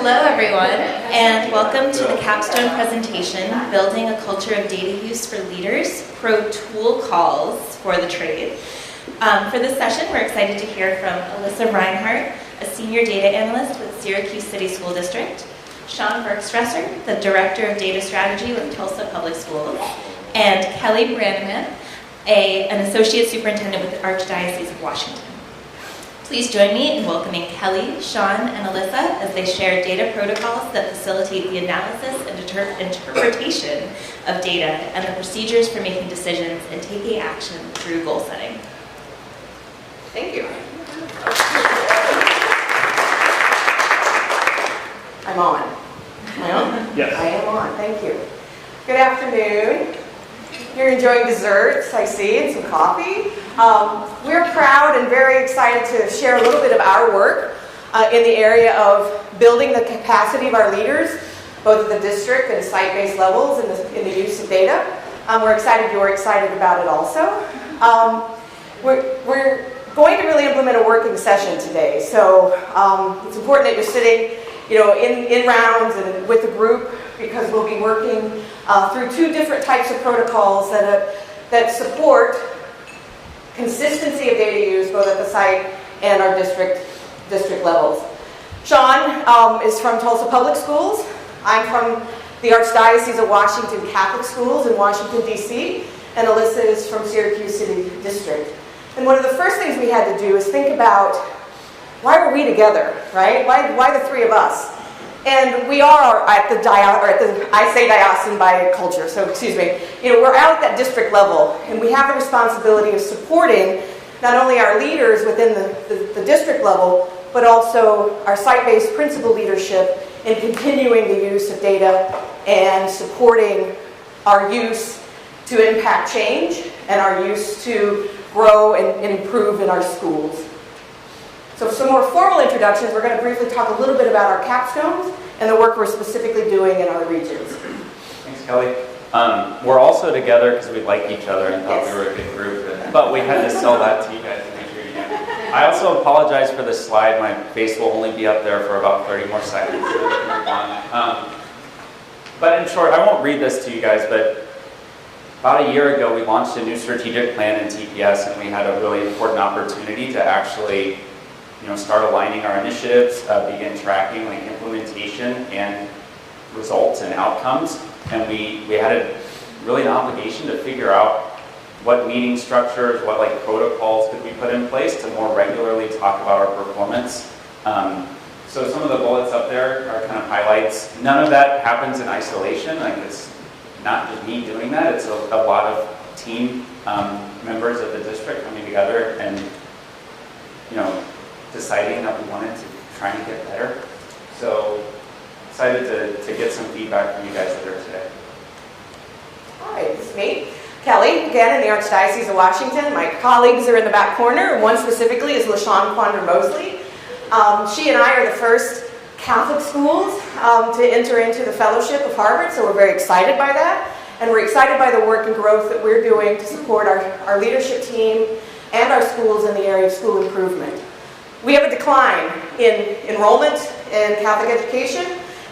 Hello everyone, and welcome to the capstone presentation, Building a Culture of Data Use for Leaders, Pro Tool Calls for the Trade. For this session, we're excited to hear from Alyssa Reinhardt, a Senior Data Analyst with Syracuse City School District, Sean Bergstresser, the Director of Data Strategy with Tulsa Public Schools, and Kelly Branneman, an Associate Superintendent with the Archdiocese of Washington. Please join me in welcoming Kelly, Sean, and Alyssa as they share data protocols that facilitate the analysis and interpretation of data and the procedures for making decisions and taking action through goal setting. Thank you. I'm on. Am I on? Yes. I am on. Thank you. Good afternoon. You're enjoying desserts, I see, and some coffee. We're proud and very excited to share a little bit of our work in the area of building the capacity of our leaders, both at the district and site-based levels in the use of data. We're excited you're excited about it also. We're going to really implement a working session today, so it's important that you're sitting in rounds and with a group, because we'll be working through two different types of protocols that support consistency of data use both at the site and our district levels. Sean is from Tulsa Public Schools. I'm from the Archdiocese of Washington Catholic Schools in Washington, D.C., and Alyssa is from Syracuse City District. And one of the first things we had to do is think about, why were we together, right? Why the three of us? And we are at the I say diocesan by culture, so excuse me. We're out at that district level, and we have the responsibility of supporting not only our leaders within the district level, but also our site-based principal leadership in continuing the use of data and supporting our use to impact change and our use to grow and improve in our schools. So some more formal introductions, we're going to briefly talk a little bit about our capstones and the work we're specifically doing in our regions. Thanks, Kelly. We're also together because we like each other and thought we were a good group, but we had to sell that to you guys to make sure you knew. I also apologize for this slide. My face will only be up there for about 30 more seconds. But in short, I won't read this to you guys, but about a year ago, we launched a new strategic plan in TPS, and we had a really important opportunity to actually start aligning our initiatives, begin tracking implementation and results and outcomes. And we had an obligation to figure out what meeting structures, what protocols could we put in place to more regularly talk about our performance. So some of the bullets up there are kind of highlights. None of that happens in isolation. It's not just me doing that. It's a lot of team members of the district coming together and deciding that we wanted to try and get better. So excited to get some feedback from you guys that are today. All right, this is me, Kelly, again in the Archdiocese of Washington. My colleagues are in the back corner. One specifically is LaShawn Quander-Mosley. She and I are the first Catholic schools to enter into the Fellowship of Harvard, so we're very excited by that. And we're excited by the work and growth that we're doing to support our leadership team and our schools in the area of school improvement. We have a decline in enrollment in Catholic education,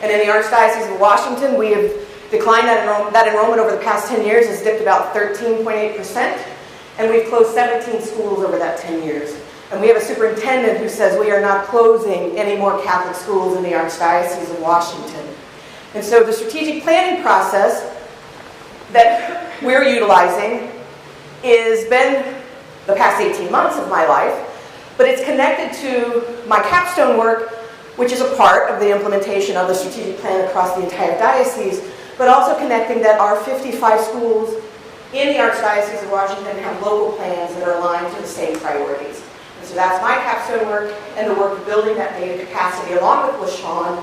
and in the Archdiocese of Washington, we have declined that enrollment over the past 10 years has dipped about 13.8%, and we've closed 17 schools over that 10 years. And we have a superintendent who says we are not closing any more Catholic schools in the Archdiocese of Washington. And so the strategic planning process that we're utilizing has been the past 18 months of my life, but it's connected to my capstone work, which is a part of the implementation of the strategic plan across the entire diocese, but also connecting that our 55 schools in the Archdiocese of Washington have local plans that are aligned to the same priorities. And so that's my capstone work and the work of building that data capacity along with LaShawn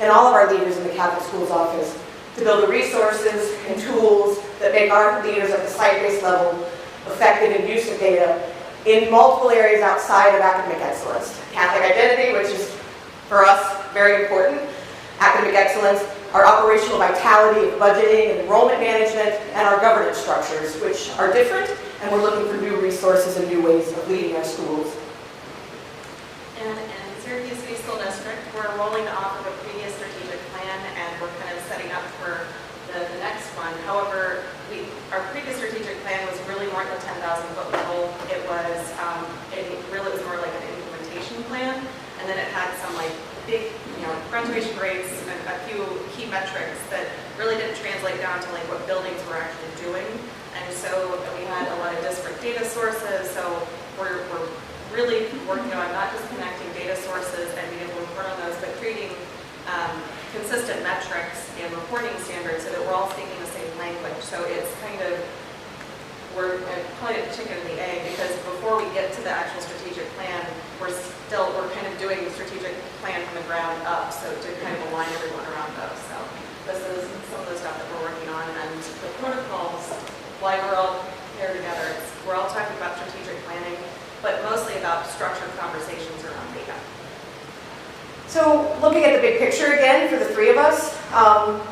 and all of our leaders in the Catholic Schools Office to build the resources and tools that make our leaders at the site-based level effective in use of data in multiple areas outside of academic excellence. Catholic identity, which is for us very important, academic excellence, our operational vitality, budgeting, enrollment management, and our governance structures, which are different, and we're looking for new resources and new ways of leading our schools. And in Syracuse City School District, we're rolling off of a previous setting up for the next one. However, our previous strategic plan was really more at the 10,000 foot level. It was more like an implementation plan, and then it had some like big, graduation rates and a few key metrics that really didn't translate down to like what buildings were actually doing. And so we had a lot of disparate data sources. So we're really working on not just connecting data sources and being able to report on those, but creating consistent metrics and reporting standards so that we're all speaking the same language. So it's kind of, we're calling it the chicken and the egg, because before we get to the actual strategic plan, we're kind of doing the strategic plan from the ground up, so to kind of align everyone around those. So this is some of the stuff that we're working on, and the protocols, why we're all here together, we're all talking about strategic planning, but mostly about structured conversations around data. So looking at the big picture again for the three of us,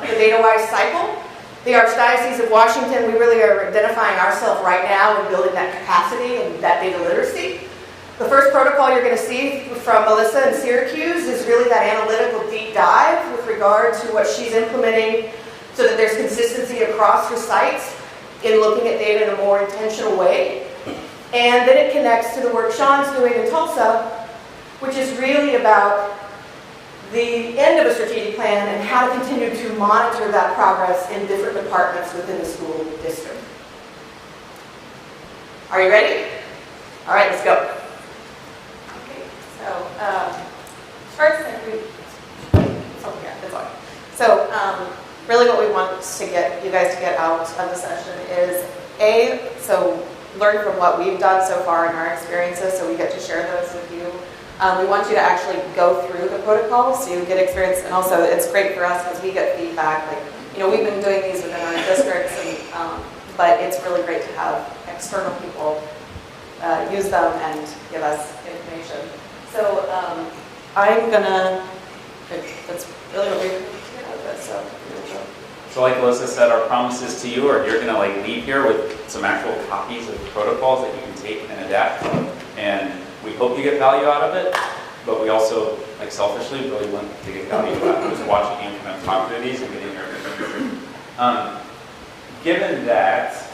the data-wise cycle, the Archdiocese of Washington, we really are identifying ourselves right now and building that capacity and that data literacy. The first protocol you're going to see from Melissa in Syracuse is really that analytical deep dive with regard to what she's implementing so that there's consistency across her sites in looking at data in a more intentional way. And then it connects to the work Sean's doing in Tulsa, which is really about the end of a strategic plan and how to continue to monitor that progress in different departments within the school district. Are you ready? All right, let's go. Okay, so first thing really what we want to get you guys to get out of the session is so learn from what we've done so far in our experiences, so we get to share those with you. We want you to actually go through the protocols so you get experience, and also it's great for us because we get feedback. Like, we've been doing these within our districts, and, but it's really great to have external people use them and give us information. So I'm gonna. That's really what we get out of this. So like Alyssa said, our promises to you are you're going to leave here with some actual copies of protocols that you can take and adapt. And we hope you get value out of it, but we also, selfishly, really want to get value out of just watching you kind of talk through these and getting your information. Given that,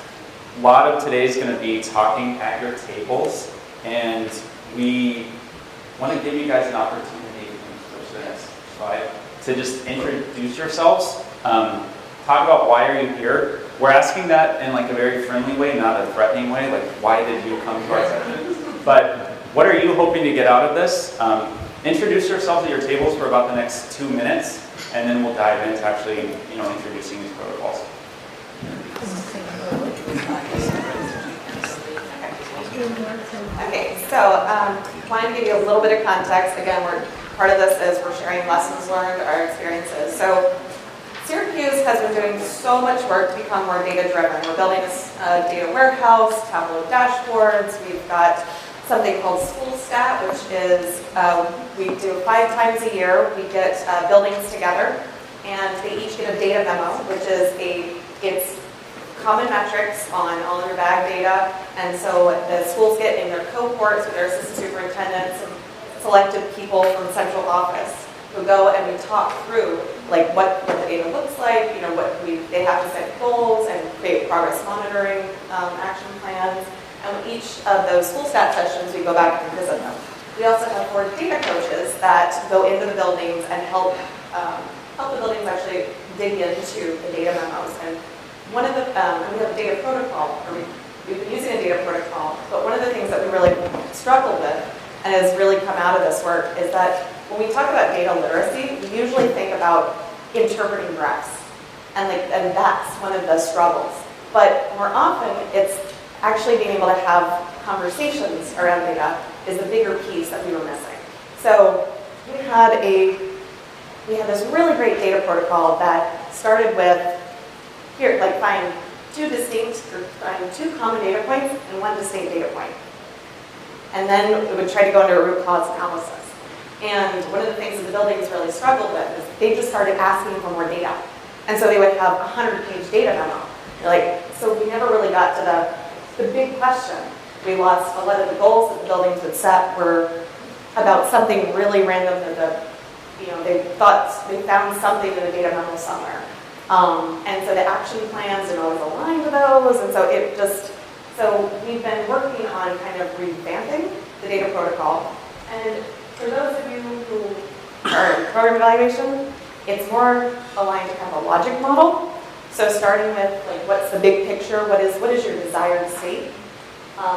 a lot of today is going to be talking at your tables, and we want to give you guys an opportunity to switch the next slide to just introduce yourselves. Talk about why are you here. We're asking that in a very friendly way, not a threatening way, why did you come to our session? But what are you hoping to get out of this? Introduce yourselves at your tables for about the next 2 minutes, and then we'll dive into actually, introducing these protocols. Okay, so wanted to give you a little bit of context. Again, part of this is we're sharing lessons learned, our experiences. So Syracuse has been doing so much work to become more data-driven. We're building this data warehouse, Tableau dashboards. We've got something called School Stat, which is we do 5 times a year. We get buildings together, and they each get a data memo, which is it's common metrics on all of your bag data. And so the schools get in their cohorts with their assistant superintendents and selected people from central office who go and we talk through what the data looks like, they have to set goals and create progress monitoring action plans. And with each of those school stat sessions, we go back and visit them. We also have 4 data coaches that go into the buildings and help the buildings actually dig into the data memos. And one of the, we have a data protocol, or we've been using a data protocol, but one of the things that we really struggle with and has really come out of this work is that when we talk about data literacy, we usually think about interpreting graphs, and that's one of the struggles. But more often, it's actually being able to have conversations around data is the bigger piece that we were missing. So we had this really great data protocol that started with find 2 common data points and 1 distinct data point. And then it would try to go into a root cause analysis. And one of the things that the buildings really struggled with is they just started asking for more data. And so they would have a 100-page data memo. So we never really got to the big question. We lost a lot of the goals that the buildings had set were about something really random that the they found something in the data memo somewhere. And so the action plans didn't always align with those, and so we've been working on kind of revamping the data protocol. And for those of you who are in program evaluation, it's more aligned to kind of a logic model. So starting with like, what's the big picture? What is your desired state?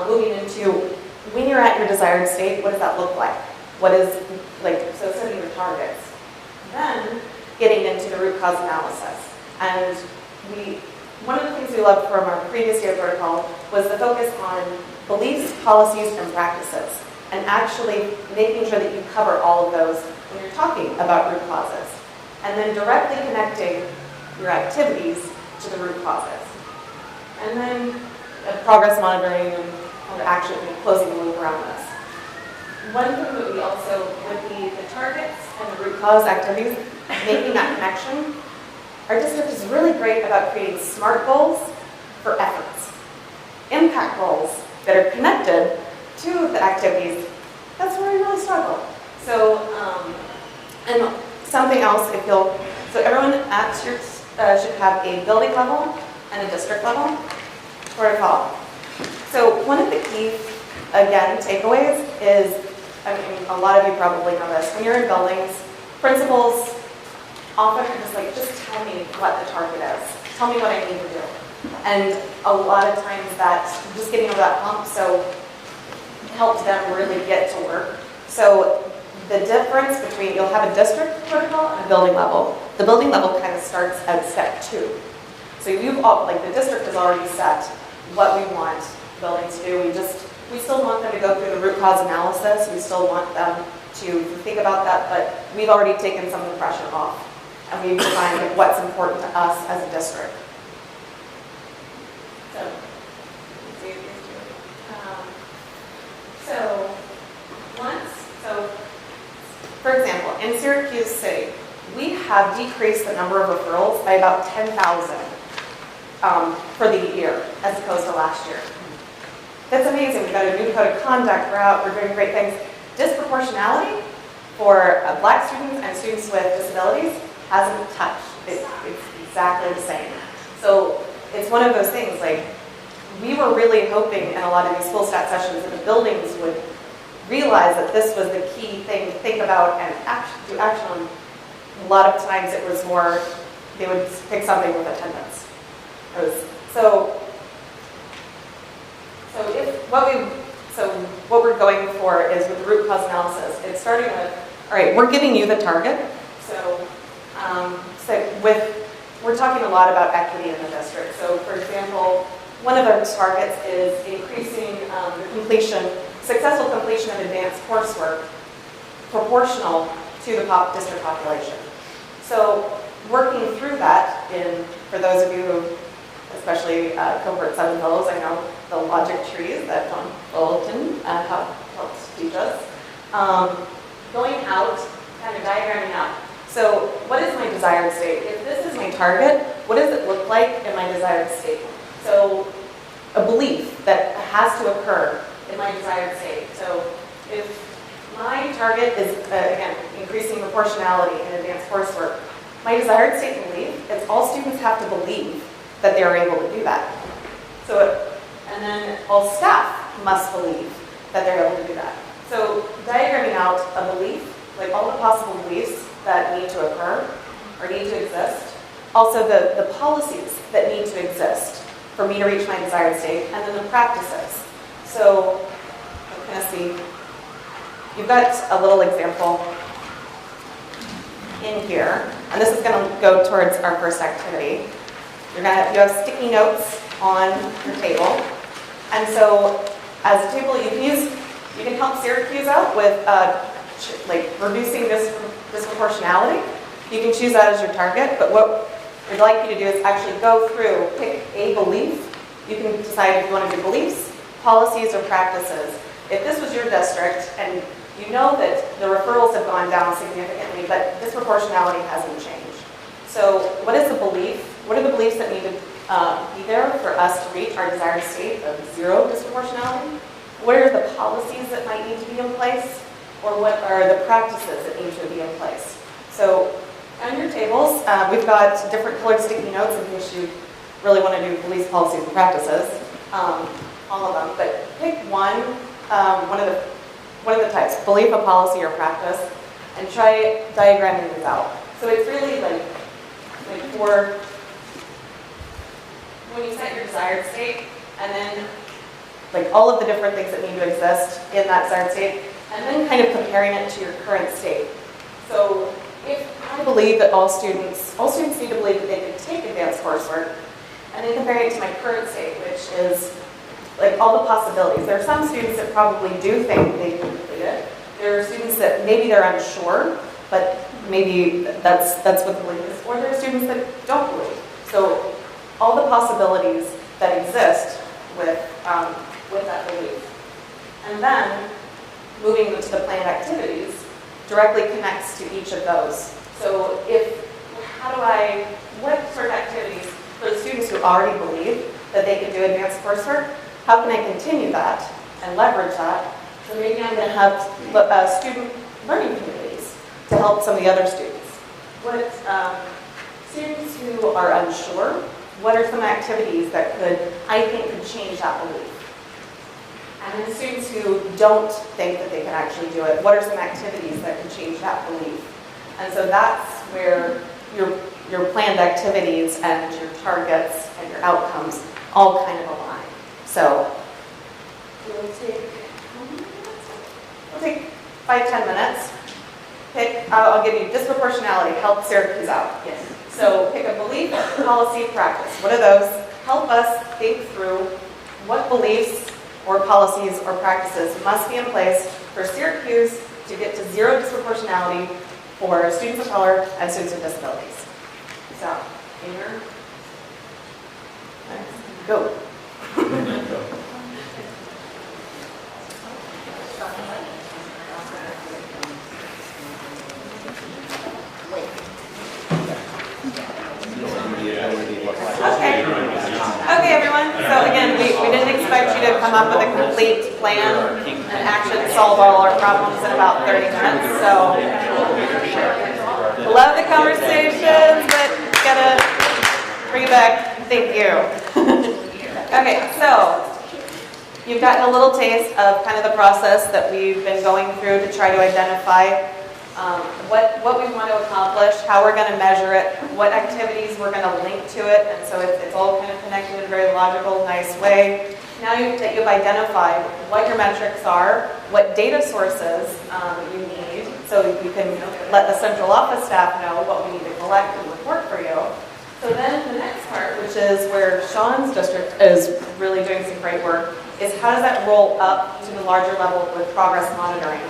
Moving into when you're at your desired state, what does that look like? What is so setting your targets. Then getting into the root cause analysis. And one of the things we loved from our previous data protocol was the focus on beliefs, policies, and practices, and actually making sure that you cover all of those when you're talking about root causes. And then directly connecting your activities to the root causes. And then progress monitoring and kind of actually closing the loop around this. One thing that we also, with the targets and the root cause activities, making that connection, our district is really great about creating SMART goals for efforts. Impact goals that are connected to the activities, that's where we really struggle. So, and something else, so everyone at your should have a building level and a district level protocol. So one of the key, again, takeaways is, a lot of you probably know this, when you're in buildings, principals often are just tell me what the target is. Tell me what I need to do. And a lot of times that's just getting over that hump, so helps them really get to work. So the difference between, you'll have a district protocol and a building level. The building level kind of starts at step 2. So the district has already set what we want buildings to do. We still want them to go through the root cause analysis. We still want them to think about that, but we've already taken some of the pressure off. And we've defined what's important to us as a district. For example, in Syracuse City, we have decreased the number of referrals by about 10,000 for the year as opposed to last year. That's amazing. We've got a new code of conduct. We're doing great things. Disproportionality for Black students and students with disabilities hasn't touched. It's exactly the same. So it's one of those things, we were really hoping in a lot of these full stat sessions that the buildings would realize that this was the key thing to think about and do action on. A lot of times it was more, they would pick something with attendance. What we're going for is with the root cause analysis. It's starting with, all right, we're giving you the target. We're talking a lot about equity in the district. So for example, one of our targets is increasing the successful completion of advanced coursework proportional to the district population. So working through that, for those of you who, especially cohort 7 fellows, I know the logic trees that John Fullerton helped teach us. Going out, kind of diagramming out. So what is my desired state? If this is my target, what does it look like in my desired state? So a belief that has to occur in my desired state. So if my target is, again, increasing proportionality in advanced coursework, my desired state and belief is all students have to believe that they're able to do that. And then all staff must believe that they're able to do that. So diagramming out a belief, all the possible beliefs that need to occur or need to exist. Also the policies that need to exist for me to reach my desired state, and then the practices. So I'm going to see, you've got a little example in here, and this is going to go towards our first activity. You have sticky notes on your table, and so as a table you can help Syracuse out with reducing disproportionality. You can choose that as your target, but what we'd like you to do is actually go through, pick a belief. You can decide if you want to do beliefs, policies, or practices. If this was your district and you know that the referrals have gone down significantly, but disproportionality hasn't changed. So what is the belief? What are the beliefs that need to be there for us to reach our desired state of 0 disproportionality? What are the policies that might need to be in place? Or what are the practices that need to be in place? So on your tables, we've got different colored sticky notes in case you really want to do beliefs, policies, and practices. All of them, but pick one of the types, belief, a policy, or practice, and try diagramming these out. So it's really like for when you set your desired state, and then like all of the different things that need to exist in that desired state, and then kind of comparing it to your current state. So if I believe that all students need to believe that they can take advanced coursework, and then comparing it to my current state, which is like all the possibilities. There are some students that probably do think they can complete it. There are students that maybe they're unsure, but maybe that's what the belief is. Or there are students that don't believe. So all the possibilities that exist with that belief. And then moving to the planned activities directly connects to each of those. So what sort of activities for the students who already believe that they can do advanced coursework, how can I continue that and leverage that? So maybe I'm going to have student learning communities to help some of the other students. What students who are unsure, what are some activities that I think could change that belief? And then students who don't think that they can actually do it, what are some activities that can change that belief? And so that's where your planned activities and your targets and your outcomes all kind of align. So we'll take 5-10 minutes. I'll give you disproportionality, help Syracuse out. Yes. So pick a belief, policy, practice. What are those? Help us think through what beliefs or policies or practices must be in place for Syracuse to get to zero disproportionality for students of color and students with disabilities. So, go. Okay, everyone. So again, we didn't expect you to come up with a complete plan and action solve all our problems in about 30 minutes. So love the conversations, but gotta bring it back. Thank you. Okay, so you've gotten a little taste of kind of the process that we've been going through to try to identify what we want to accomplish, how we're going to measure it, what activities we're going to link to it, and so it's all kind of connected in a very logical, nice way. Now that you've identified what your metrics are, what data sources you need, so you can let the central office staff know what we need to collect and report for you. So then the next part, which is where Sean's district is really doing some great work, is how does that roll up to the larger level with progress monitoring?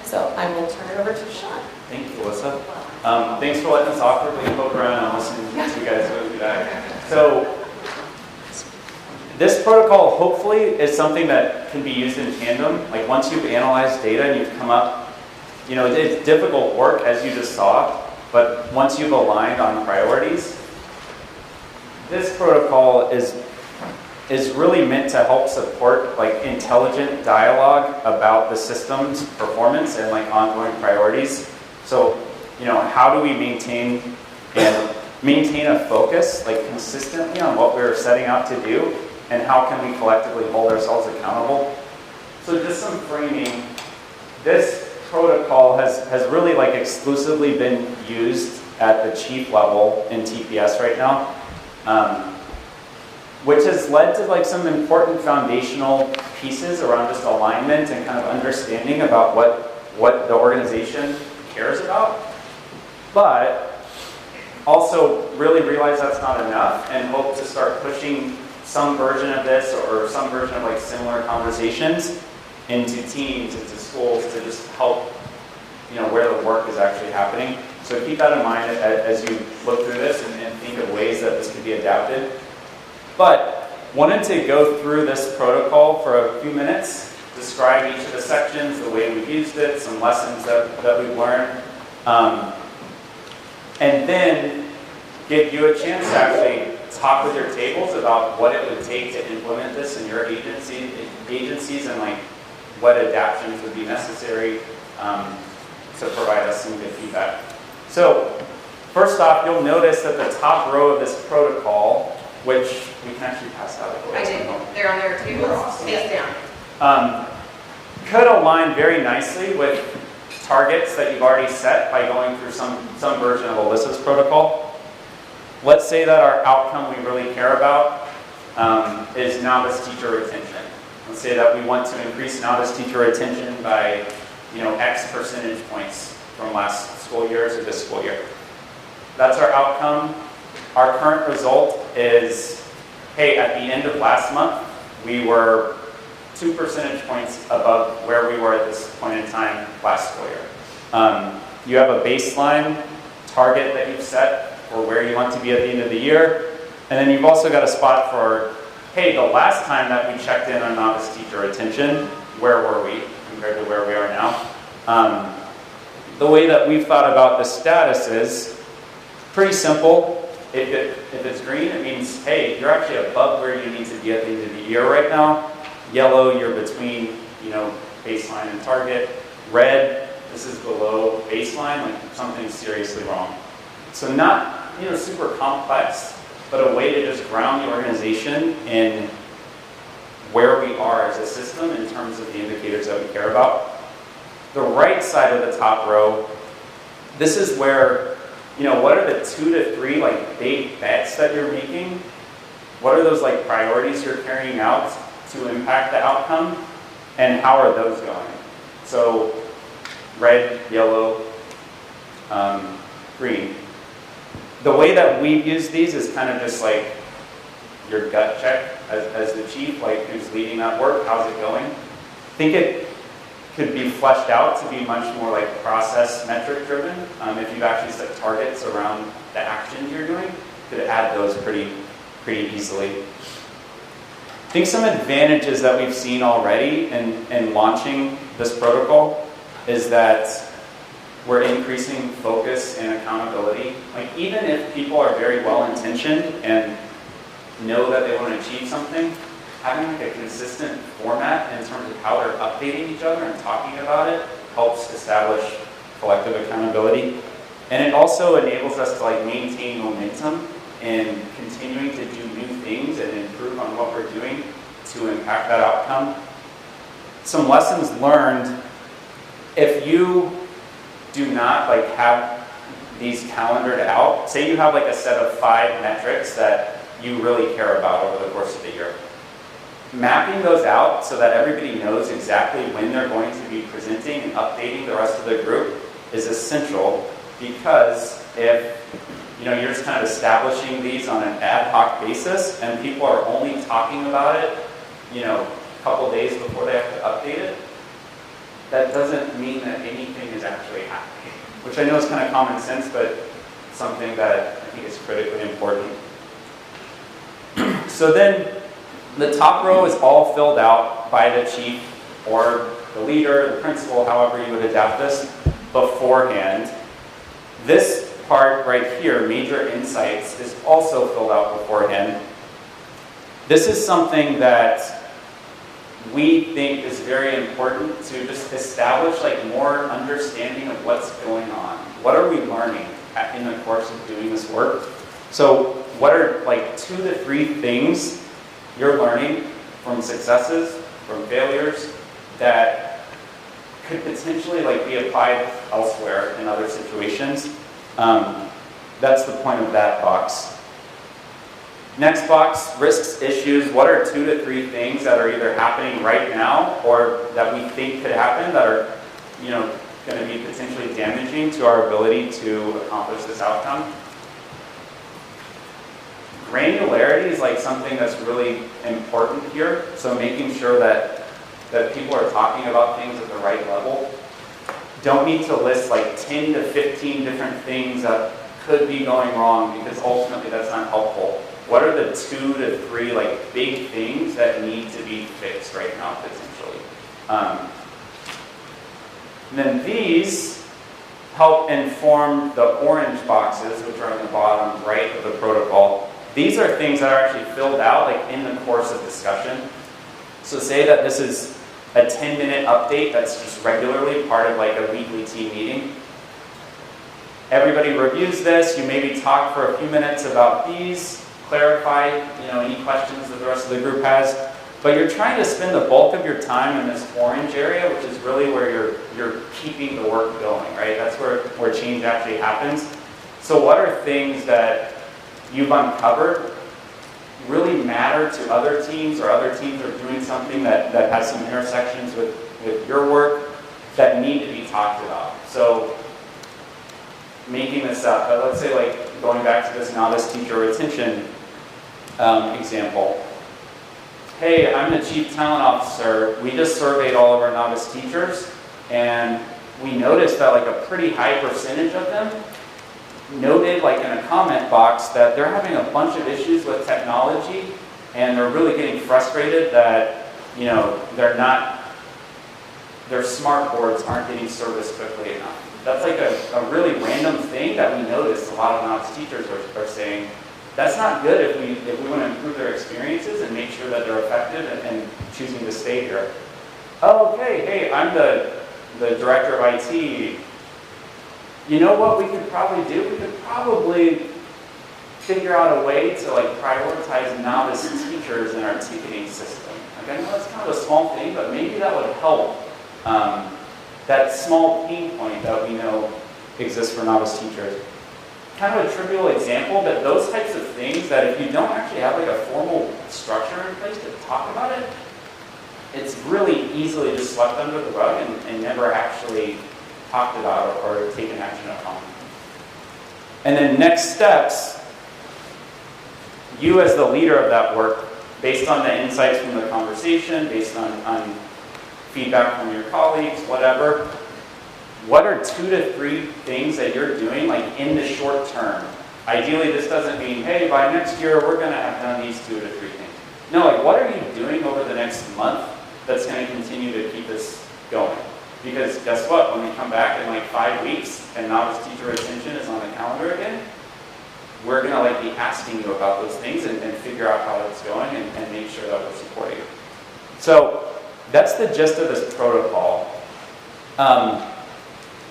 So I will turn it over to Sean. Thank you, Alyssa. Thanks for letting us awkwardly poke around and listen to you guys go through that. So this protocol hopefully is something that can be used in tandem. Like once you've analyzed data and you've come up, it's difficult work as you just saw, but once you've aligned on priorities, this protocol is really meant to help support like intelligent dialogue about the system's performance and like ongoing priorities. So, how do we maintain a focus like consistently on what we're setting out to do, and how can we collectively hold ourselves accountable? So just some framing. This protocol has really like exclusively been used at the chief level in TPS right now. Which has led to like some important foundational pieces around just alignment and kind of understanding about what the organization cares about. But also really realize that's not enough and hope to start pushing some version of this or some version of like similar conversations into teams, into schools to just help where the work is actually happening. So keep that in mind as you look through this and think of ways that this could be adapted. But wanted to go through this protocol for a few minutes, describe each of the sections, the way we've used it, some lessons that we've learned, and then give you a chance to actually talk with your tables about what it would take to implement this in your agencies and like what adaptations would be necessary to provide us some good feedback. So first off, you'll notice that the top row of this protocol, which we can actually pass out. I did. They're on their tables, face down. Could align very nicely with targets that you've already set by going through some version of Alyssa's protocol. Let's say that our outcome we really care about is novice teacher retention. Let's say that we want to increase novice teacher retention by, X percentage points from last school year to this school year. That's our outcome. Our current result is, hey, at the end of last month, we were 2 percentage points above where we were at this point in time last school year. You have a baseline target that you've set for where you want to be at the end of the year, and then you've also got a spot for, hey, the last time that we checked in on novice teacher retention, where were we compared to where we are now? The way that we've thought about the status is pretty simple. If it's green, it means, hey, you're actually above where you need to be at the end of the year right now. Yellow, you're between, baseline and target. Red, this is below baseline, like something's seriously wrong. So not, super complex, but a way to just ground the organization in where we are as a system in terms of the indicators that we care about. The right side of the top row, this is where, what are the 2 to 3 big bets that you're making? What are those priorities you're carrying out to impact the outcome, and how are those going? So red, yellow, green. The way that we use these is kind of just your gut check as the chief, who's leading that work, how's it going? I think it could be fleshed out to be much more process metric driven. If you've actually set targets around the actions you're doing, you could add those pretty easily. I think some advantages that we've seen already in launching this protocol is that we're increasing focus and accountability. Even if people are very well intentioned and know that they want to achieve something, having a consistent format in terms of how they're updating each other and talking about it helps establish collective accountability. And it also enables us to maintain momentum and continuing to do new things and improve on what we're doing to impact that outcome. Some lessons learned: if you do not have these calendared out, say you have a set of 5 metrics that you really care about over the course of the year, mapping those out so that everybody knows exactly when they're going to be presenting and updating the rest of the group is essential, because if you're just kind of establishing these on an ad hoc basis and people are only talking about it a couple days before they have to update it, that doesn't mean that anything is actually happening, which I know is kind of common sense, but something that I think is critically important. So then the top row is all filled out by the chief or the leader, the principal, however you would adapt this, beforehand. This part right here, major insights, is also filled out beforehand. This is something that we think is very important to just establish more understanding of what's going on. What are we learning in the course of doing this work? So what are 2 to 3 things you're learning from successes, from failures, that could potentially be applied elsewhere in other situations? That's the point of that box. Next box, risks, issues. What are 2 to 3 things that are either happening right now or that we think could happen that are, going to be potentially damaging to our ability to accomplish this outcome? Granularity is something that's really important here. So making sure that people are talking about things at the right level. Don't need to list 10 to 15 different things that could be going wrong, because ultimately that's not helpful. What are the 2 to 3 big things that need to be fixed right now potentially? And then these help inform the orange boxes, which are on the bottom right of the protocol. These are things that are actually filled out in the course of discussion. So say that this is a 10-minute update that's just regularly part of a weekly team meeting. everybody reviews this, you maybe talk for a few minutes about these, clarify, any questions that the rest of the group has, but you're trying to spend the bulk of your time in this orange area, which is really where you're keeping the work going, right? That's where change actually happens. So what are things that you've uncovered really matter to other teams, or other teams are doing something that has some intersections with your work that need to be talked about? So making this up, but let's say like going back to this novice teacher retention example. Hey, I'm the Chief Talent Officer. We just surveyed all of our novice teachers, and we noticed that like a pretty high percentage of them noted like in a comment box that they're having a bunch of issues with technology, and they're really getting frustrated that their smart boards aren't getting serviced quickly enough. That's like a really random thing that we noticed a lot of novice teachers are saying. That's not good if we want to improve their experiences and make sure that they're effective and choosing to stay here. Oh, okay, hey, I'm the director of IT. You know what we could probably do? We could probably figure out a way to like prioritize novice teachers in our ticketing system. Like, I know that's kind of a small thing, but maybe that would help that small pain point that we know exists for novice teachers. Kind of a trivial example, but those types of things that if you don't actually have like a formal structure in place to talk about it, it's really easily just swept under the rug and never actually talked about or taken action upon. And then next steps, you as the leader of that work, based on the insights from the conversation, based on feedback from your colleagues, whatever, what are 2 to 3 things that you're doing like in the short term? Ideally, this doesn't mean, hey, by next year we're going to have done these 2 to 3 things. No, like what are you doing over the next month that's going to continue to keep this going? Because guess what? When we come back in like 5 weeks and novice teacher retention is on the calendar again, we're going to like be asking you about those things and figure out how it's going and make sure that we're supporting you. So that's the gist of this protocol.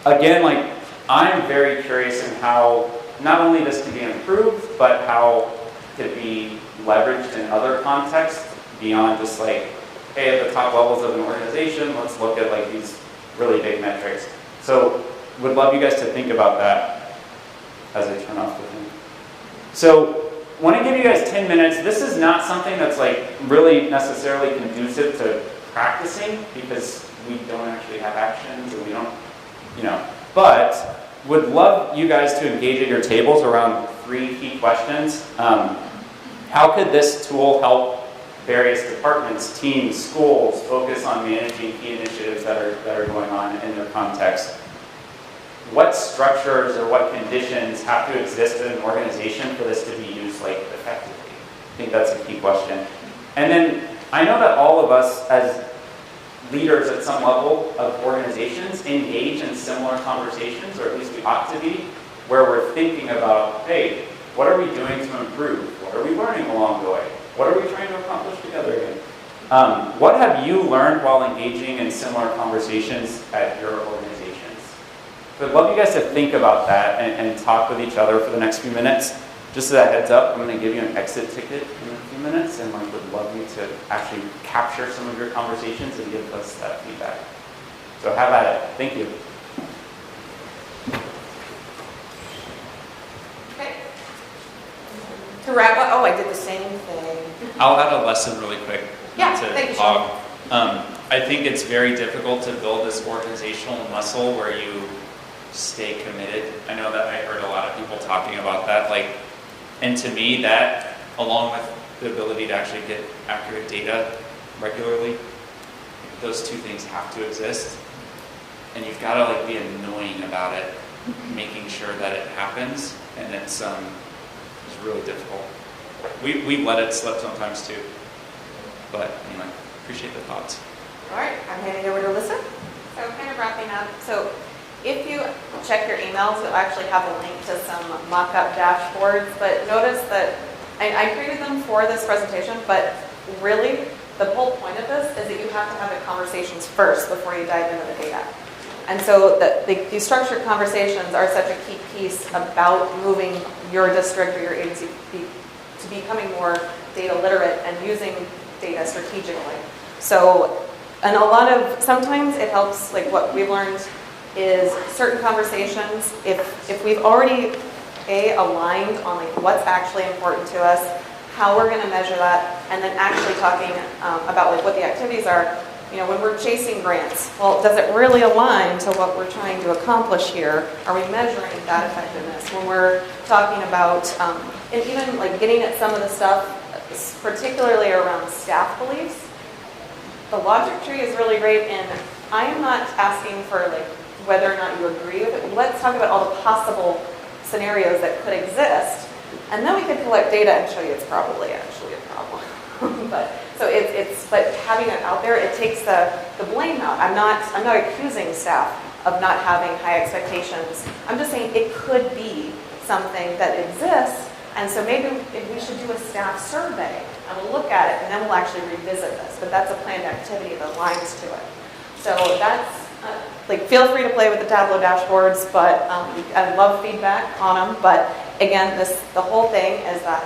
Again, like I'm very curious in how not only this can be improved, but how it could be leveraged in other contexts beyond just like, hey, at the top levels of an organization, let's look at like these really big metrics. So would love you guys to think about that as I turn off the thing. So I want to give you guys 10 minutes. This is not something that's like really necessarily conducive to practicing because we don't actually have actions and we don't, but would love you guys to engage at your tables around 3 key questions. How could this tool help various departments, teams, schools focus on managing key initiatives that are going on in their context? What structures or what conditions have to exist in an organization for this to be used like effectively? I think that's a key question. And then I know that all of us as leaders at some level of organizations engage in similar conversations, or at least we ought to be, where we're thinking about, hey, what are we doing to improve? What are we learning along the way? What are we trying to accomplish together again? What have you learned while engaging in similar conversations at your organizations? So I'd love you guys to think about that and talk with each other for the next few minutes. Just as a heads up, I'm going to give you an exit ticket in a few minutes, and I would love you to actually capture some of your conversations and give us that feedback. So have at it. Thank you. Okay. To wrap up, I did the same thing. I'll add a lesson really quick. Yeah, thank you, Sean. I think it's very difficult to build this organizational muscle where you stay committed. I know that I heard a lot of people talking about that. And to me, that, along with the ability to actually get accurate data regularly, those 2 things have to exist. And you've got to be annoying about it, making sure that it happens, and it's really difficult. We let it slip sometimes too. But anyway, appreciate the thoughts. All right, I'm handing over to Alyssa. So kind of wrapping up. So if you check your emails, you'll actually have a link to some mock-up dashboards. But notice that I created them for this presentation, but really the whole point of this is that you have to have the conversations first before you dive into the data. And so these structured conversations are such a key piece about moving your district or your agency to becoming more data literate and using data strategically. So, and sometimes it helps, like what we've learned is certain conversations, if we've already aligned on like what's actually important to us, how we're going to measure that, and then actually talking about like what the activities are. You know, when we're chasing grants, well, does it really align to what we're trying to accomplish here? Are we measuring that effectiveness? When we're talking about, and even like getting at some of the stuff, particularly around staff beliefs, the logic tree is really great, and I am not asking for like whether or not you agree with it. Let's talk about all the possible scenarios that could exist, and then we can collect data and show you it's probably actually a problem. But having it out there, it takes the blame out. I'm not accusing staff of not having high expectations. I'm just saying it could be something that exists, and so maybe we should do a staff survey and we'll look at it, and then we'll actually revisit this. But that's a planned activity that aligns to it. So that's like, feel free to play with the Tableau dashboards, but I love feedback on them. But again, the whole thing is that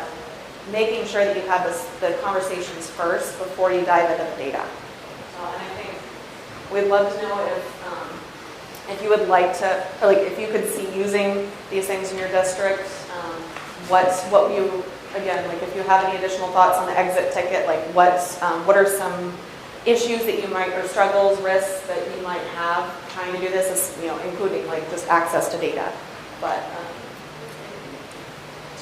making sure that you have the conversations first before you dive into the data. And I think we'd love to know if you would like to, or like if you could see using these things in your district. What you, again, like if you have any additional thoughts on the exit ticket, like what are some issues that you might, or struggles, risks that you might have trying to do this, including like just access to data. But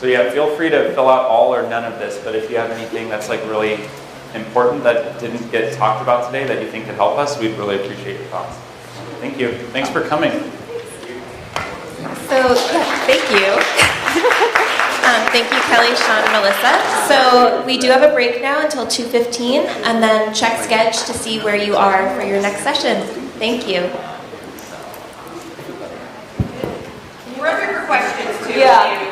So yeah, feel free to fill out all or none of this, but if you have anything that's like really important that didn't get talked about today that you think could help us, we'd really appreciate your thoughts. Thank you. Thanks for coming. So, yeah, thank you. Thank you, Kelly, Sean, and Melissa. So we do have a break now until 2:15, and then check Sketch to see where you are for your next session. Thank you. We're up here for questions too. yeah.